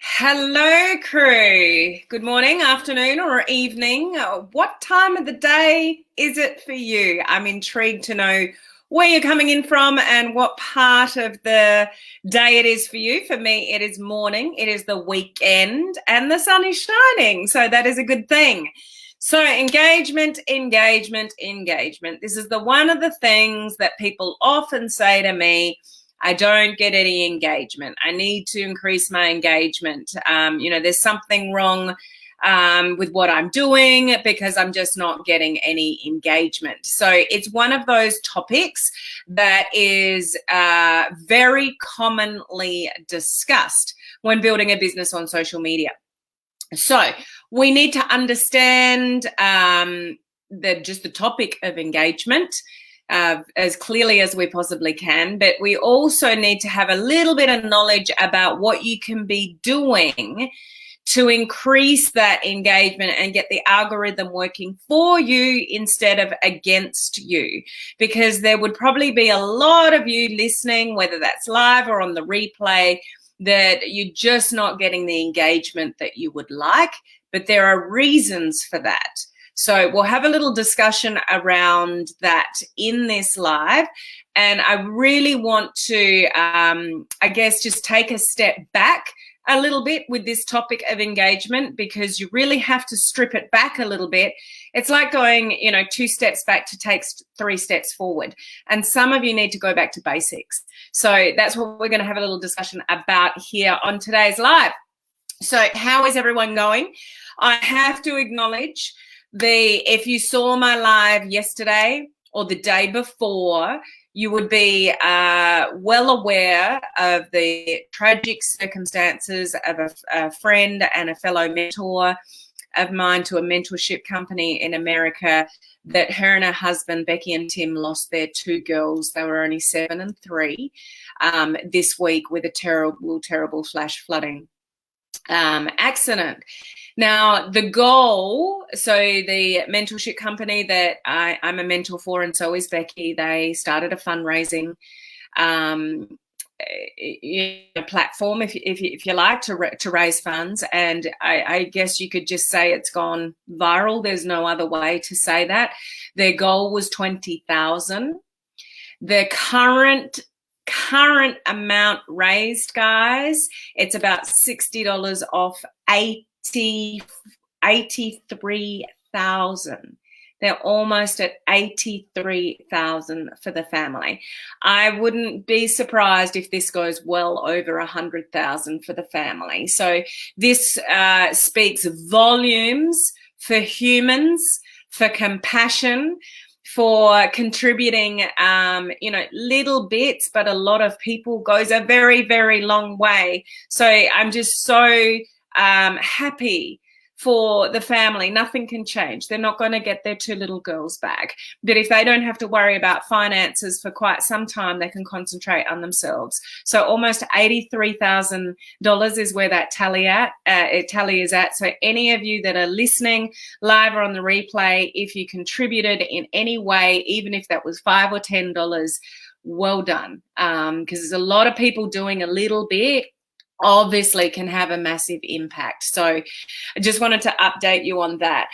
Hello, crew. Good morning, afternoon, or evening. What time of the day is it for you? I'm intrigued to know where you're coming in from and what part of the day it is for you. For me, it is morning, it is the weekend, and the sun is shining. So that is a good thing. So engagement. This is one of the things that people often say to me. I don't get any engagement. I need to increase my engagement. There's something wrong with what I'm doing because I'm just not getting any engagement. So it's one of those topics that is very commonly discussed when building a business on social media. So we need to understand the topic of engagement as clearly as we possibly can, but we also need to have a little bit of knowledge about what you can be doing to increase that engagement and get the algorithm working for you instead of against you, because there would probably be a lot of you listening, whether that's live or on the replay, that you're just not getting the engagement that you would like, but there are reasons for that. So we'll have a little discussion around that in this live. And I really want to, just take a step back a little bit with this topic of engagement, because you really have to strip it back a little bit. It's like going, 2 steps back to take 3 steps forward. And some of you need to go back to basics. So that's what we're going to have a little discussion about here on today's live. So how is everyone going? I have to acknowledge if you saw my live yesterday or the day before, you would be well aware of the tragic circumstances of a friend and a fellow mentor of mine to a mentorship company in America, that her and her husband, Becky and Tim, lost their 2 girls. They were only 7 and 3 this week with a terrible flash flooding accident. Now, the goal, so the mentorship company that I'm a mentor for, and so is Becky, they started a fundraising platform, if you like, to raise funds. And I guess you could just say it's gone viral. There's no other way to say that. Their goal was $20,000. The current amount raised, guys, it's about $60 off $83,000. They're almost at $83,000 for the family. I wouldn't be surprised if this goes well over $100,000 for the family. So this speaks volumes for humans, for compassion, for contributing, little bits, but a lot of people goes a very, very long way. So I'm just so happy for the family. Nothing can change. They're not going to get their 2 little girls back. But if they don't have to worry about finances for quite some time, they can concentrate on themselves. So almost $83,000 is where that tally is at. So any of you that are listening live or on the replay, if you contributed in any way, even if that was $5 or $10, well done. Because there's a lot of people doing a little bit, obviously can have a massive impact. So I just wanted to update you on that.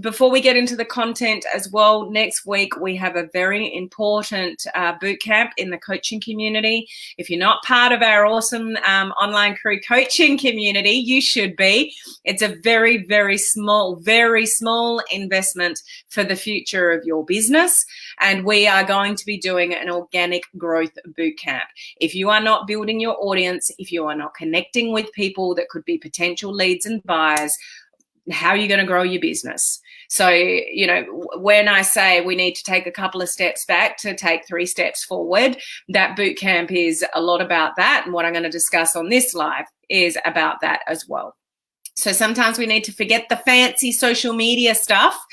Before we get into the content as well, next week we have a very important boot camp in the coaching community. If you're not part of our awesome online crew coaching community, you should be. It's a very, very small investment for the future of your business. And we are going to be doing an organic growth boot camp. If you are not building your audience, if you are not connecting with people that could be potential leads and buyers, how are you going to grow your business? So, when I say we need to take a couple of steps back to take 3 steps forward, that boot camp is a lot about that. And what I'm going to discuss on this live is about that as well. So sometimes we need to forget the fancy social media stuff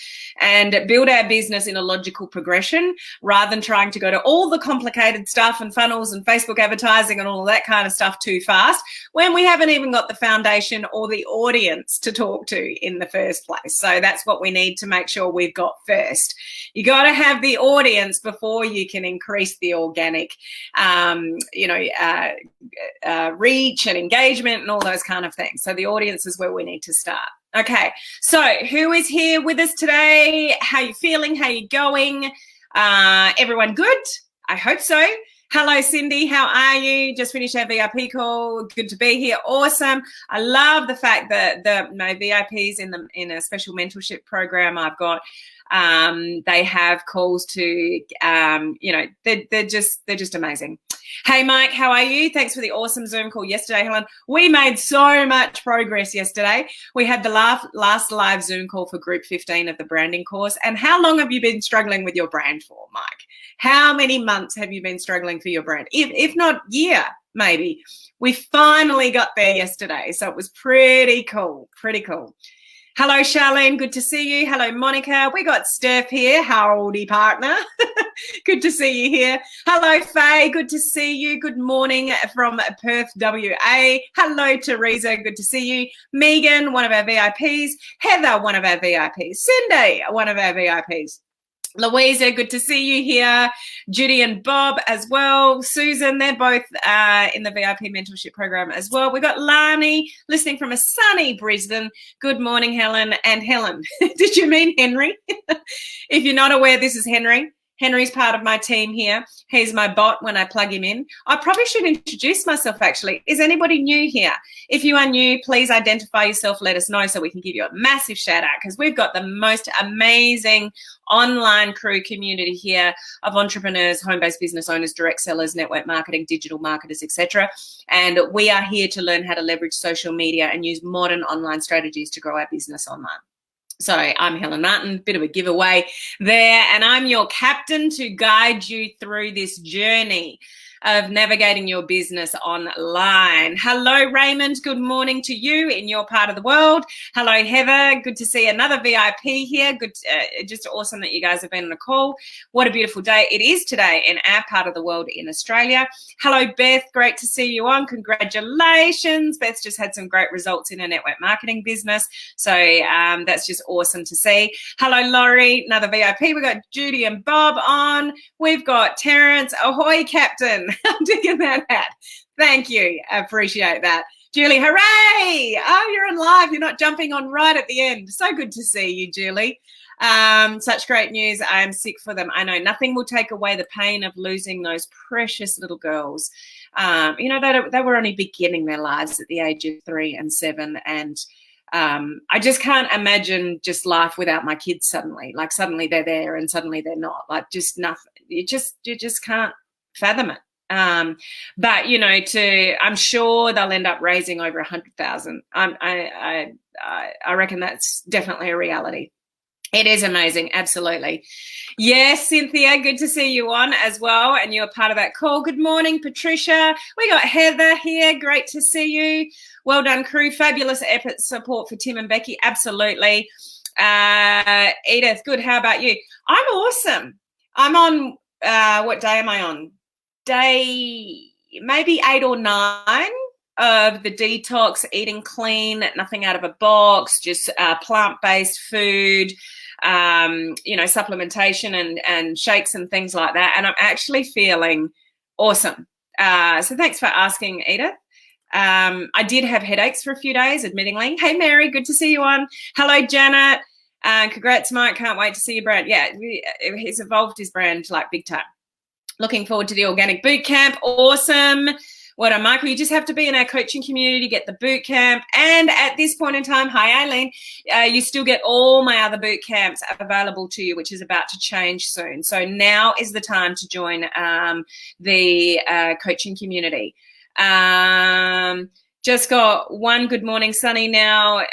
and build our business in a logical progression rather than trying to go to all the complicated stuff and funnels and Facebook advertising and all that kind of stuff too fast when we haven't even got the foundation or the audience to talk to in the first place. So that's what we need to make sure we've got first. You got to have the audience before you can increase the organic, reach and engagement and all those kind of things. So the audience is where we need to start. Okay, so who is here with us today? How you feeling? How you going? Everyone good? I hope so. Hello, Cindy. How are you? Just finished our VIP call. Good to be here. Awesome. I love the fact that my VIPs in a special mentorship program I've got, they have calls to, they're just amazing. Hey, Mike, how are you? Thanks for the awesome Zoom call yesterday, Helen. We made so much progress yesterday. We had the last live Zoom call for Group 15 of the branding course. And how long have you been struggling with your brand for, Mike? How many months have you been struggling for your brand? If not year, maybe. We finally got there yesterday. So it was pretty cool, pretty cool. Hello, Charlene. Good to see you. Hello, Monica. We got Steph here. Howdy, partner. Good to see you here. Hello, Faye. Good to see you. Good morning from Perth, WA. Hello, Teresa. Good to see you. Megan, one of our VIPs. Heather, one of our VIPs. Cindy, one of our VIPs. Louisa, good to see you here. Judy and Bob as well. Susan, they're both in the VIP mentorship program as well. We've got Lani listening from a sunny Brisbane. Good morning, Helen. And Helen, did you mean Henry? If you're not aware, this is Henry. Henry's part of my team here. He's my bot when I plug him in. I probably should introduce myself, actually. Is anybody new here? If you are new, please identify yourself. Let us know so we can give you a massive shout out because we've got the most amazing online crew community here of entrepreneurs, home-based business owners, direct sellers, network marketing, digital marketers, etc. And we are here to learn how to leverage social media and use modern online strategies to grow our business online. So I'm Helen Martin, bit of a giveaway there, and I'm your captain to guide you through this journey of navigating your business online. Hello, Raymond. Good morning to you in your part of the world. Hello, Heather. Good to see another VIP here. Good, just awesome that you guys have been on a call. What a beautiful day it is today in our part of the world in Australia. Hello, Beth. Great to see you on. Congratulations. Beth's just had some great results in her network marketing business. So that's just awesome to see. Hello, Laurie. Another VIP. We've got Judy and Bob on. We've got Terrence. Ahoy, Captain. I'm digging that hat. Thank you. I appreciate that. Julie, hooray! Oh, you're on live. You're not jumping on right at the end. So good to see you, Julie. Such great news. I am sick for them. I know nothing will take away the pain of losing those precious little girls. They were only beginning their lives at the age of 3 and 7, and I just can't imagine just life without my kids suddenly. Like suddenly they're there and suddenly they're not. Like just nothing. You just can't fathom it. But I'm sure they'll end up raising over 100,000. I reckon that's definitely a reality. It is amazing, absolutely. Yes, Cynthia, good to see you on as well, and you're part of that call. Good morning, Patricia. We got Heather here. Great to see you. Well done, crew. Fabulous effort support for Tim and Becky. Absolutely. Edith, good. How about you? I'm awesome. I'm on. What day am I on? Day maybe 8 or 9 of the detox, eating clean, nothing out of a box, just plant-based food, supplementation and shakes and things like that. And I'm actually feeling awesome. So thanks for asking, Edith. I did have headaches for a few days, admittingly. Hey, Mary, good to see you on. Hello, Janet. Congrats, Mike. Can't wait to see your brand. Yeah, he's evolved his brand like big time. Looking forward to the organic boot camp. Awesome. What a Michael, you just have to be in our coaching community to get the boot camp. And at this point in time, hi, Aileen, you still get all my other boot camps available to you, which is about to change soon. So now is the time to join the coaching community. Just got one good morning sunny now,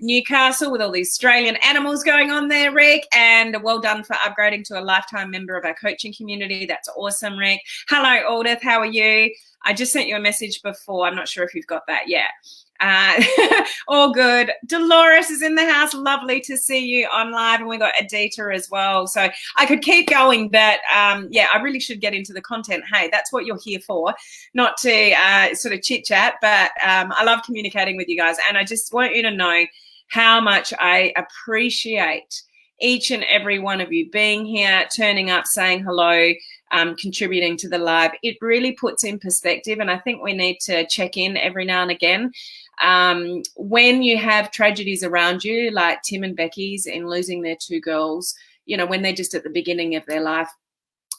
Newcastle with all the Australian animals going on there, Rick, and well done for upgrading to a lifetime member of our coaching community. That's awesome, Rick. Hello, Aldith, how are you? I just sent you a message before. I'm not sure if you've got that yet. All good. Dolores is in the house. Lovely to see you on live. And we got Adita as well. So I could keep going, but yeah, I really should get into the content. Hey, that's what you're here for, not to sort of chit chat, but I love communicating with you guys. And I just want you to know how much I appreciate each and every one of you being here, turning up, saying hello, contributing to the live. It really puts in perspective, and I think we need to check in every now and again. When you have tragedies around you, like Tim and Becky's in losing their two girls, you know, when they're just at the beginning of their life,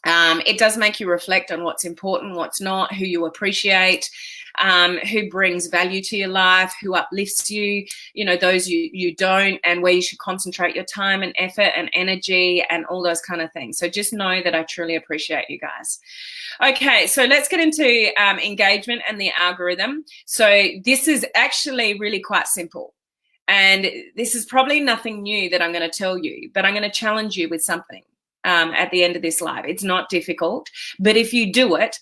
it does make you reflect on what's important, what's not, who you appreciate, who brings value to your life, who uplifts you, you know, those you don't, and where you should concentrate your time and effort and energy and all those kind of things. So just know that I truly appreciate you guys. Okay, so let's get into engagement and the algorithm. So this is actually really quite simple. And this is probably nothing new that I'm going to tell you, but I'm going to challenge you with something at the end of this live. It's not difficult, but if you do it,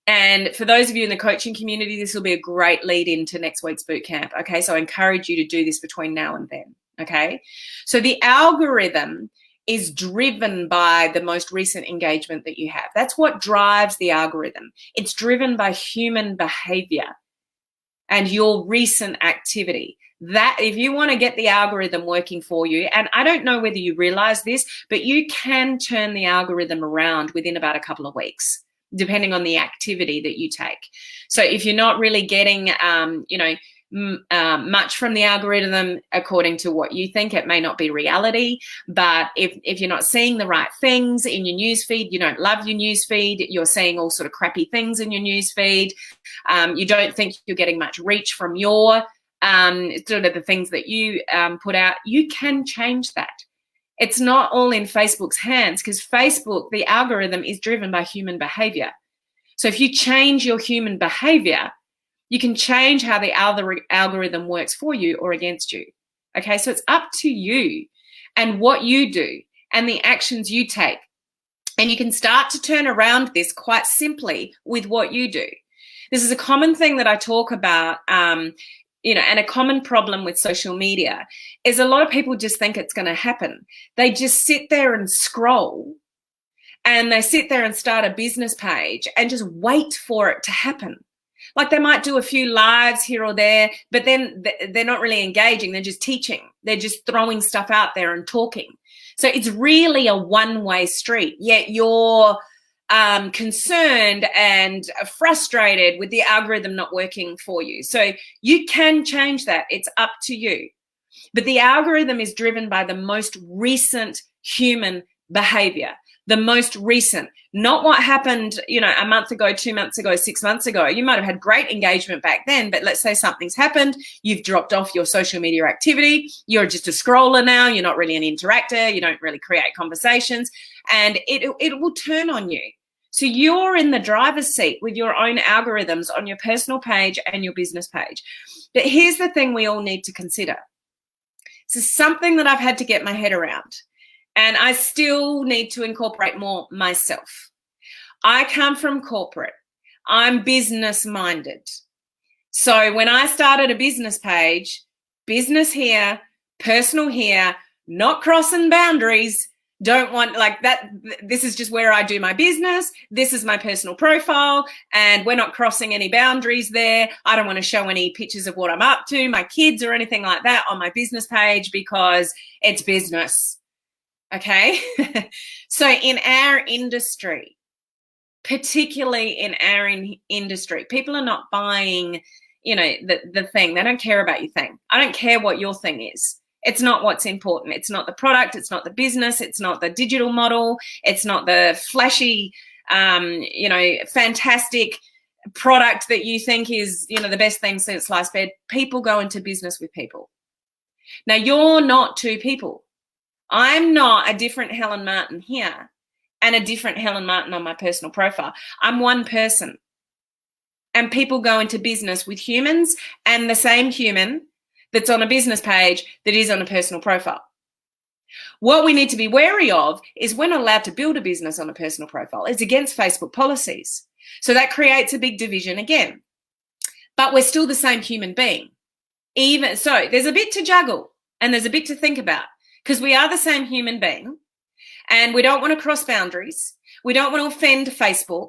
and for those of you in the coaching community, this will be a great lead into next week's boot camp. Okay, so I encourage you to do this between now and then. Okay, so the algorithm is driven by the most recent engagement that you have. That's what drives the algorithm. It's driven by human behavior and your recent activity. That if you want to get the algorithm working for you, and I don't know whether you realize this, but you can turn the algorithm around within about a couple of weeks, depending on the activity that you take. So if you're not really getting, much from the algorithm according to what you think, it may not be reality. But if you're not seeing the right things in your newsfeed, you don't love your newsfeed, you're seeing all sort of crappy things in your newsfeed, you don't think you're getting much reach from your sort of the things that you put out, you can change that. It's not all in Facebook's hands, because Facebook, the algorithm is driven by human behavior. So if you change your human behavior, you can change how the algorithm works for you or against you. Okay, so it's up to you and what you do and the actions you take. And you can start to turn around this quite simply with what you do. This is a common thing that I talk about, and a common problem with social media is a lot of people just think it's going to happen. They just sit there and scroll, and they sit there and start a business page and just wait for it to happen. Like they might do a few lives here or there, but then they're not really engaging. They're just teaching. They're just throwing stuff out there and talking. So it's really a one-way street, yet you're concerned and frustrated with the algorithm not working for you. So you can change that. It's up to you. But the algorithm is driven by the most recent human behavior, the most recent, not what happened, a month ago, 2 months ago, 6 months ago. You might have had great engagement back then, but let's say something's happened. You've dropped off your social media activity. You're just a scroller now. You're not really an interactor. You don't really create conversations, and it will turn on you. So you're in the driver's seat with your own algorithms on your personal page and your business page. But here's the thing we all need to consider. This is something that I've had to get my head around, and I still need to incorporate more myself. I come from corporate. I'm business minded. So when I started a business page, business here, personal here, not crossing boundaries, don't want like that. This is just where I do my business. This is my personal profile, and we're not crossing any boundaries there. I don't want to show any pictures of what I'm up to, my kids or anything like that on my business page, because it's business. Okay. So in our industry, particularly in our industry, people are not buying, the thing. They don't care about your thing. I don't care what your thing is. It's not what's important. It's not the product. It's not the business. It's not the digital model. It's not the flashy, fantastic product that you think is, the best thing since sliced bread. People go into business with people. Now, you're not two people. I'm not a different Helen Martin here and a different Helen Martin on my personal profile. I'm one person. And people go into business with humans, and the same human that's on a business page that is on a personal profile. What we need to be wary of is we're not allowed to build a business on a personal profile. It's against Facebook policies. So that creates a big division again. But we're still the same human being. Even so, there's a bit to juggle and there's a bit to think about, because we are the same human being and we don't want to cross boundaries. We don't want to offend Facebook,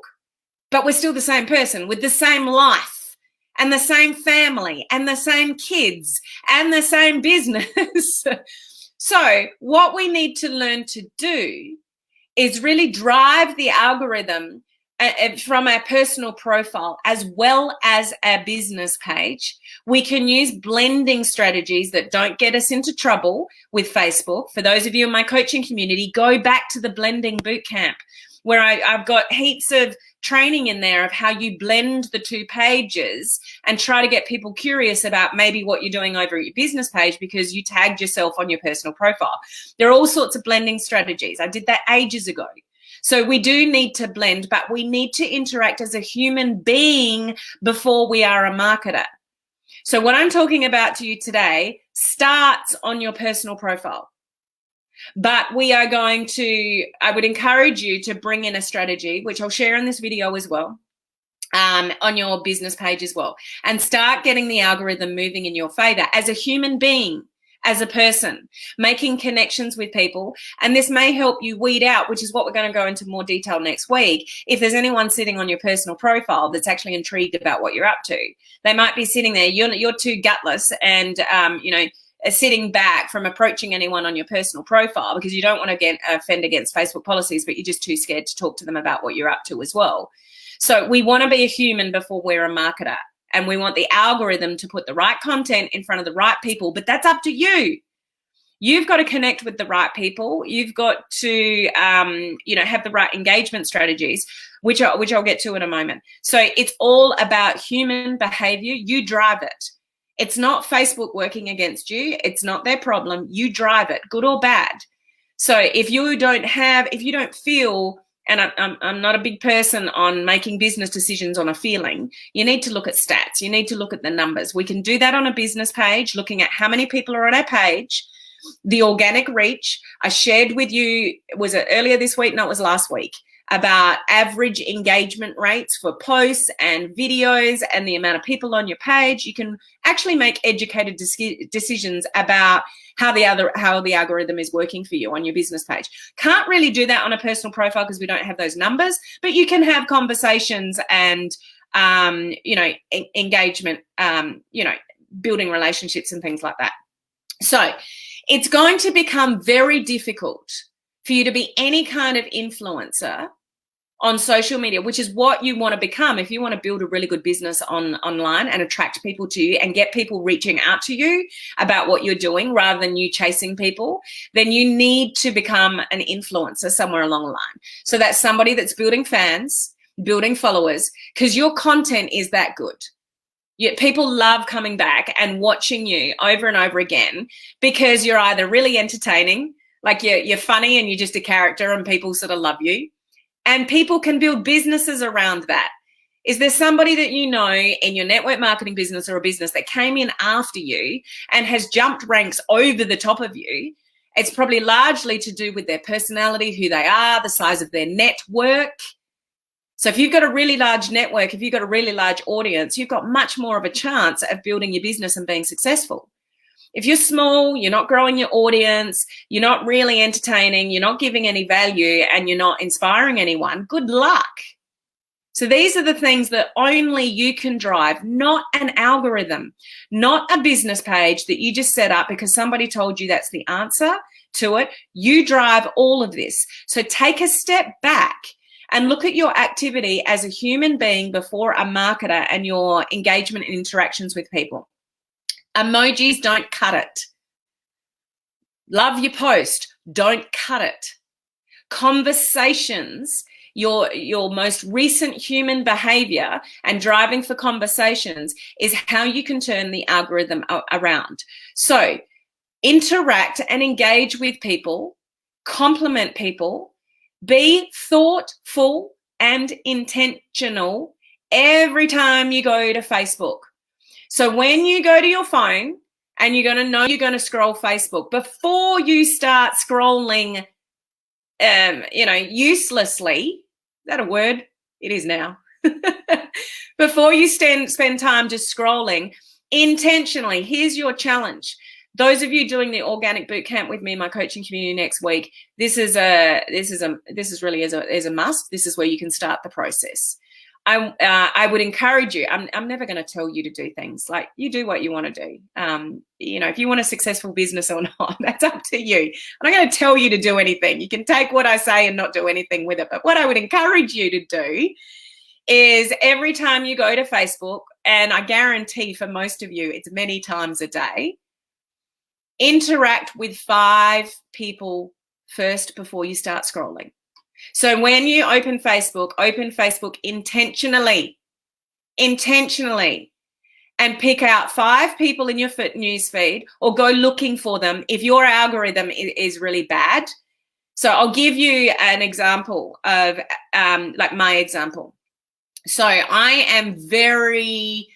but we're still the same person with the same life and the same family and the same kids and the same business. So what we need to learn to do is really drive the algorithm from our personal profile as well as our business page. We can use blending strategies that don't get us into trouble with Facebook. For those of you in my coaching community, go back to the blending bootcamp, where I've got heaps of training in there of how you blend the two pages and try to get people curious about maybe what you're doing over at your business page because you tagged yourself on your personal profile. There are all sorts of blending strategies. I did that ages ago. So we do need to blend, but we need to interact as a human being before we are a marketer. So what I'm talking about to you today starts on your personal profile. But we are going to, I would encourage you to bring in a strategy, which I'll share in this video as well, on your business page as well, and start getting the algorithm moving in your favor as a human being, as a person, making connections with people. And this may help you weed out, which is what we're going to go into more detail next week, if there's anyone sitting on your personal profile that's actually intrigued about what you're up to. They might be sitting there, you're too gutless and, sitting back from approaching anyone on your personal profile because you don't want to offend against Facebook policies, but you're just too scared to talk to them about what you're up to as well. So we want to be a human before we're a marketer, and we want the algorithm to put the right content in front of the right people, but that's up to you. You've got to connect with the right people. You've got to, have the right engagement strategies, which I'll get to in a moment. So it's all about human behavior. You drive it. It's not Facebook working against you. It's not their problem. You drive it, good or bad. So if you don't feel, and I'm not a big person on making business decisions on a feeling, you need to look at stats. You need to look at the numbers. We can do that on a business page, looking at how many people are on our page, the organic reach. I shared with you, was it earlier this week? No, it was last week, about average engagement rates for posts and videos and the amount of people on your page. You can actually make educated decisions about how the algorithm is working for you on your business page. Can't really do that on a personal profile because we don't have those numbers, but you can have conversations and, engagement, building relationships and things like that. So it's going to become very difficult for you to be any kind of influencer on social media, which is what you want to become. If you want to build a really good business online and attract people to you and get people reaching out to you about what you're doing rather than you chasing people, then you need to become an influencer somewhere along the line. So that's somebody that's building fans, building followers, because your content is that good. People love coming back and watching you over and over again because you're either really entertaining, like you're funny and you're just a character and people sort of love you. And people can build businesses around that. Is there somebody that you know in your network marketing business or a business that came in after you and has jumped ranks over the top of you? It's probably largely to do with their personality, who they are, the size of their network. So if you've got a really large network, if you've got a really large audience, you've got much more of a chance of building your business and being successful. If you're small, you're not growing your audience, you're not really entertaining, you're not giving any value, and you're not inspiring anyone, good luck. So these are the things that only you can drive, not an algorithm, not a business page that you just set up because somebody told you that's the answer to it. You drive all of this. So take a step back and look at your activity as a human being before a marketer and your engagement and interactions with people. Emojis don't cut it. Love your post, don't cut it. Conversations, your most recent human behavior and driving for conversations is how you can turn the algorithm around. So interact and engage with people, compliment people, be thoughtful and intentional every time you go to Facebook. So when you go to your phone and you're going to know you're going to scroll Facebook, before you start scrolling, uselessly, is that a word? It is now. before you spend time just scrolling, intentionally, here's your challenge. Those of you doing the organic boot camp with me in my coaching community next week, this is really a must. This is where you can start the process. I would encourage you. I'm never going to tell you to do things. Like, you do what you want to do. If you want a successful business or not, that's up to you. I'm not going to tell you to do anything. You can take what I say and not do anything with it. But what I would encourage you to do is, every time you go to Facebook, and I guarantee for most of you, it's many times a day, interact with 5 people first before you start scrolling. So when you open Facebook intentionally, and pick out 5 people in your news feed, or go looking for them if your algorithm is really bad. So I'll give you an example of like my example. So I am very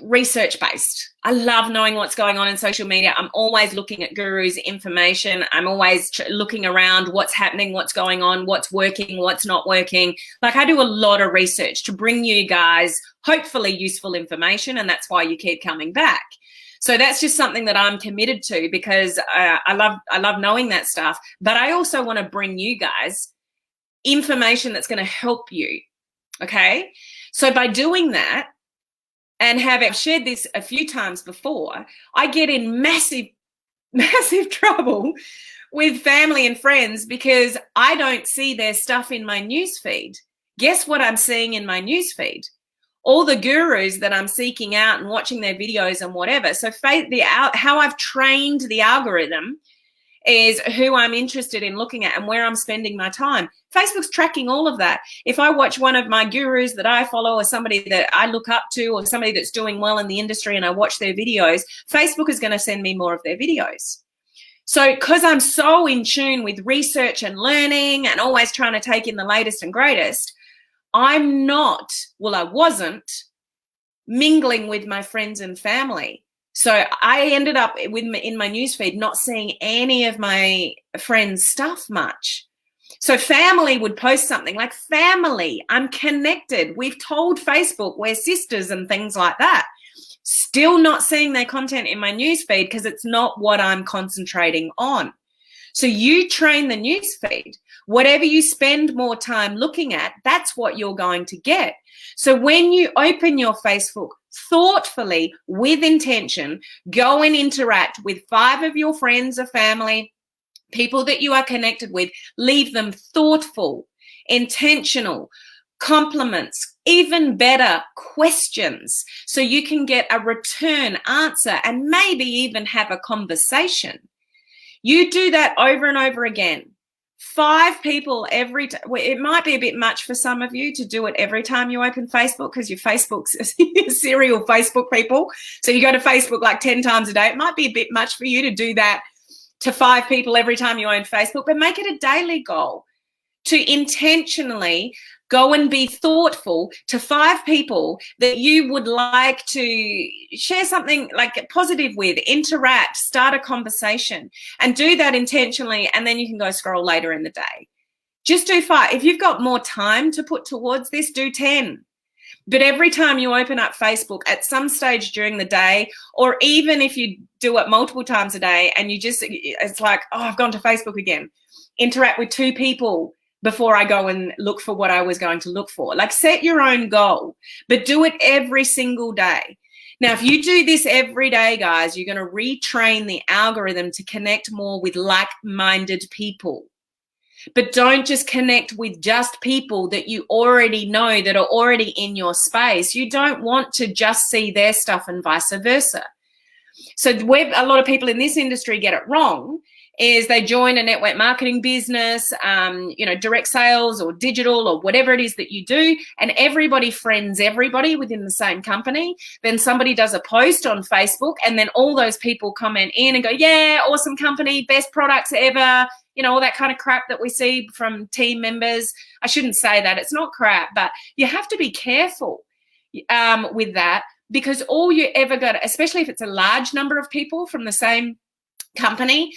research based. I love knowing what's going on in social media. I'm always looking at gurus, information. I'm always looking around what's happening, what's going on, what's working, what's not working. Like, I do a lot of research to bring you guys hopefully useful information, and that's why you keep coming back. So that's just something that I'm committed to, because I love knowing that stuff. But I also want to bring you guys information that's going to help you. Okay, so by doing that, and I've shared this a few times before, I get in massive trouble with family and friends because I don't see their stuff in my newsfeed. Guess what I'm seeing in my newsfeed? All the gurus that I'm seeking out and watching their videos and whatever. So how I've trained the algorithm is who I'm interested in looking at and where I'm spending my time. Facebook's tracking all of that. If I watch one of my gurus that I follow, or somebody that I look up to, or somebody that's doing well in the industry, and I watch their videos, Facebook is going to send me more of their videos. So because I'm so in tune with research and learning and always trying to take in the latest and greatest, I wasn't mingling with my friends and family. So I ended up in my newsfeed not seeing any of my friends' stuff much. So family would post something like, family, I'm connected. We've told Facebook we're sisters and things like that. Still not seeing their content in my newsfeed because it's not what I'm concentrating on. So you train the newsfeed. Whatever you spend more time looking at, that's what you're going to get. So when you open your Facebook thoughtfully, with intention, go and interact with 5 of your friends or family, people that you are connected with. Leave them thoughtful, intentional compliments, even better, questions, so you can get a return answer and maybe even have a conversation. You do that over and over again. 5 people every time. It might be a bit much for some of you to do it every time you open Facebook, because your Facebook's serial Facebook people. So you go to Facebook like 10 times a day. It might be a bit much for you to do that to 5 people every time you open Facebook, but make it a daily goal to intentionally go and be thoughtful to 5 people that you would like to share something like positive with, interact, start a conversation, and do that intentionally. And then you can go scroll later in the day. Just do 5. If you've got more time to put towards this, do 10. But every time you open up Facebook at some stage during the day, or even if you do it multiple times a day and it's like, oh, I've gone to Facebook again, interact with 2 people before I go and look for what I was going to look for. Like, set your own goal, but do it every single day. Now, if you do this every day, guys, you're going to retrain the algorithm to connect more with like-minded people. But don't just connect with just people that you already know, that are already in your space. You don't want to just see their stuff and vice versa. So where a lot of people in this industry get it wrong is they join a network marketing business, direct sales or digital or whatever it is that you do, and everybody friends everybody within the same company. Then somebody does a post on Facebook, and then all those people comment in and go, yeah, awesome company, best products ever, all that kind of crap that we see from team members. I shouldn't say that. It's not crap, but you have to be careful with that, because all you ever got, especially if it's a large number of people from the same company,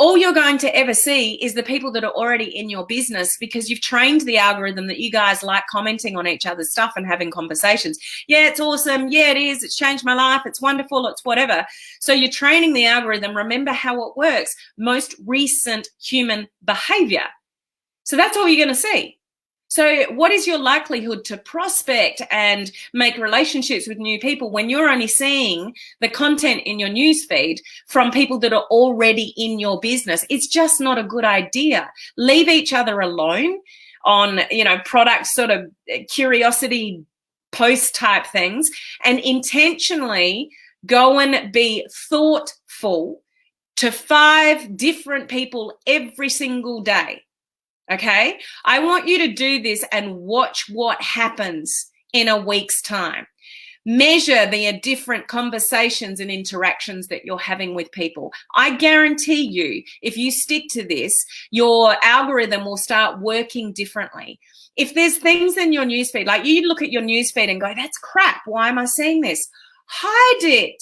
all you're going to ever see is the people that are already in your business, because you've trained the algorithm that you guys like commenting on each other's stuff and having conversations. Yeah, it's awesome. Yeah, it is. It's changed my life. It's wonderful. It's whatever. So you're training the algorithm. Remember how it works. Most recent human behavior. So that's all you're going to see. So what is your likelihood to prospect and make relationships with new people when you're only seeing the content in your newsfeed from people that are already in your business? It's just not a good idea. Leave each other alone on, product sort of curiosity post type things, and intentionally go and be thoughtful to 5 different people every single day. Okay, I want you to do this and watch what happens in a week's time. Measure the different conversations and interactions that you're having with people. I guarantee you, if you stick to this, your algorithm will start working differently. If there's things in your newsfeed, like you look at your newsfeed and go, that's crap, why am I seeing this? Hide it.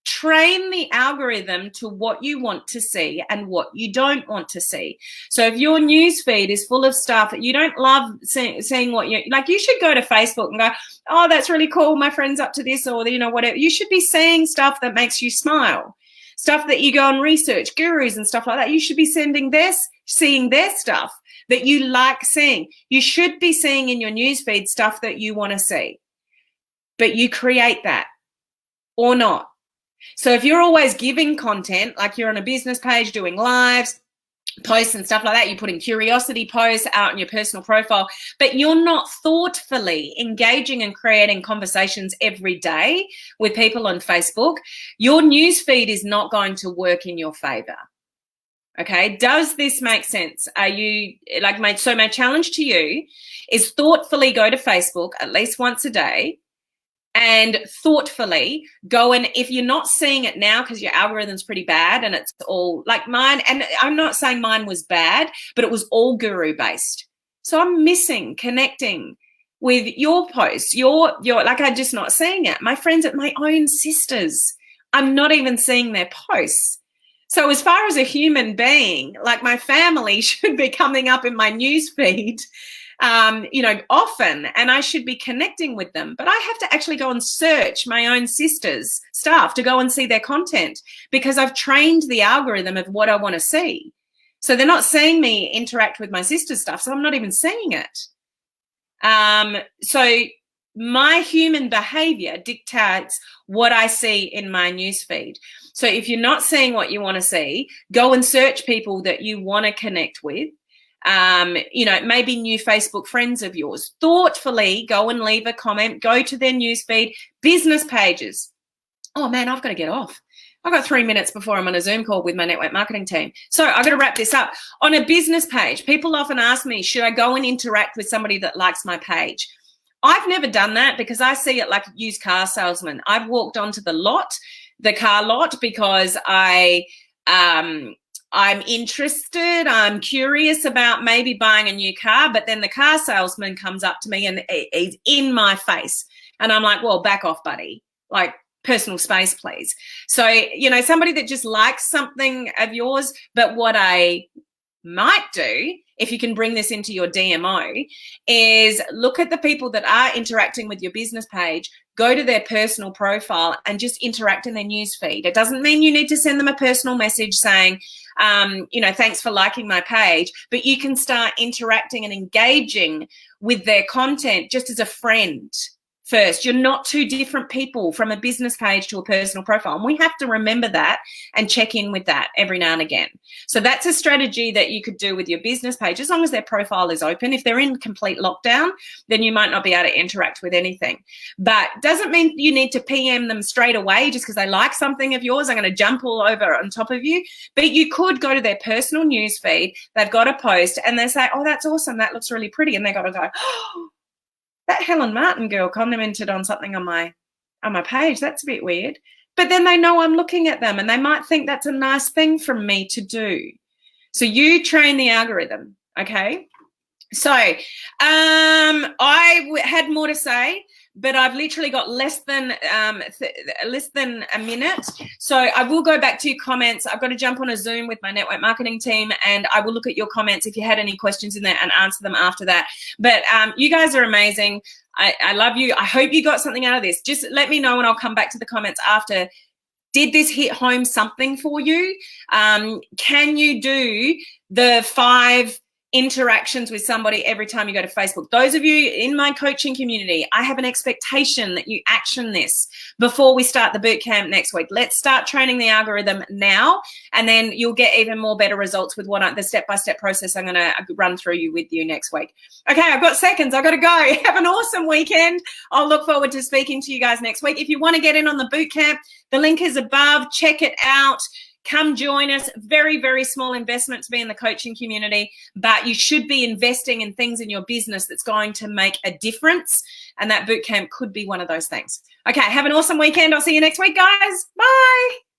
Train the algorithm to what you want to see and what you don't want to see. So if your newsfeed is full of stuff that you don't love seeing what you like, you should go to Facebook and go, oh, that's really cool, my friend's up to this, or whatever. You should be seeing stuff that makes you smile, stuff that you go and research, gurus and stuff like that. You should be seeing their stuff that you like seeing. You should be seeing in your newsfeed stuff that you want to see, but you create that or not. So if you're always giving content, like you're on a business page doing lives, posts and stuff like that, you're putting curiosity posts out in your personal profile, but you're not thoughtfully engaging and creating conversations every day with people on Facebook, your newsfeed is not going to work in your favor. Okay, does this make sense? Are you my challenge to you is thoughtfully go to Facebook at least once a day, and thoughtfully go, and if you're not seeing it now because your algorithm's pretty bad and it's all like mine, and I'm not saying mine was bad, but it was all guru based. So I'm missing connecting with your posts. You're like, I'm just not seeing it. My friends at my own sisters, I'm not even seeing their posts. So as far as a human being, like my family should be coming up in my newsfeed often, and I should be connecting with them, but I have to actually go and search my own sisters' stuff to go and see their content, because I've trained the algorithm of what I want to see. So they're not seeing me interact with my sister's stuff, so I'm not even seeing it. So my human behavior dictates what I see in my newsfeed. So if you're not seeing what you want to see, go and search people that you want to connect with. Maybe new Facebook friends of yours. Thoughtfully go and leave a comment, go to their newsfeed, business pages. Oh man, I've got to get off. I've got 3 minutes before I'm on a Zoom call with my network marketing team. So I've got to wrap this up. On a business page, people often ask me, should I go and interact with somebody that likes my page? I've never done that because I see it like a used car salesman. I've walked onto the car lot, because I'm interested, I'm curious about maybe buying a new car, but then the car salesman comes up to me and is in my face. And I'm like, well, back off, buddy. Like, personal space, please. So, somebody that just likes something of yours, but what I might do, if you can bring this into your DMO, is look at the people that are interacting with your business page, go to their personal profile and just interact in their newsfeed. It doesn't mean you need to send them a personal message saying, thanks for liking my page, but you can start interacting and engaging with their content just as a friend first. You're not two different people from a business page to a personal profile. And we have to remember that and check in with that every now and again. So that's a strategy that you could do with your business page, as long as their profile is open. If they're in complete lockdown, then you might not be able to interact with anything. But doesn't mean you need to PM them straight away just because they like something of yours. I'm going to jump all over on top of you. But you could go to their personal news feed. They've got a post and they say, oh, that's awesome. That looks really pretty. And they got to go, oh, that Helen Martin girl commented on something on my page. That's a bit weird. But then they know I'm looking at them and they might think that's a nice thing for me to do. So you train the algorithm, okay? So I had more to say, but I've literally got less than a minute. So I will go back to your comments. I've got to jump on a Zoom with my network marketing team, and I will look at your comments if you had any questions in there and answer them after that. But you guys are amazing. I love you. I hope you got something out of this. Just let me know and I'll come back to the comments after. Did this hit home something for you? Can you do the 5 interactions with somebody every time you go to Facebook? Those of you in my coaching community, I have an expectation that you action this before we start the boot camp next week. Let's start training the algorithm now, and then you'll get even more better results with the step-by-step process I'm going to run through with you next week. Okay, I've got seconds. I've got to go. Have an awesome weekend. I'll look forward to speaking to you guys next week. If you want to get in on the boot camp, the link is above. Check it out. Come join us. Very, very small investment to be in the coaching community, but you should be investing in things in your business that's going to make a difference. And that bootcamp could be one of those things. Okay, have an awesome weekend. I'll see you next week, guys. Bye.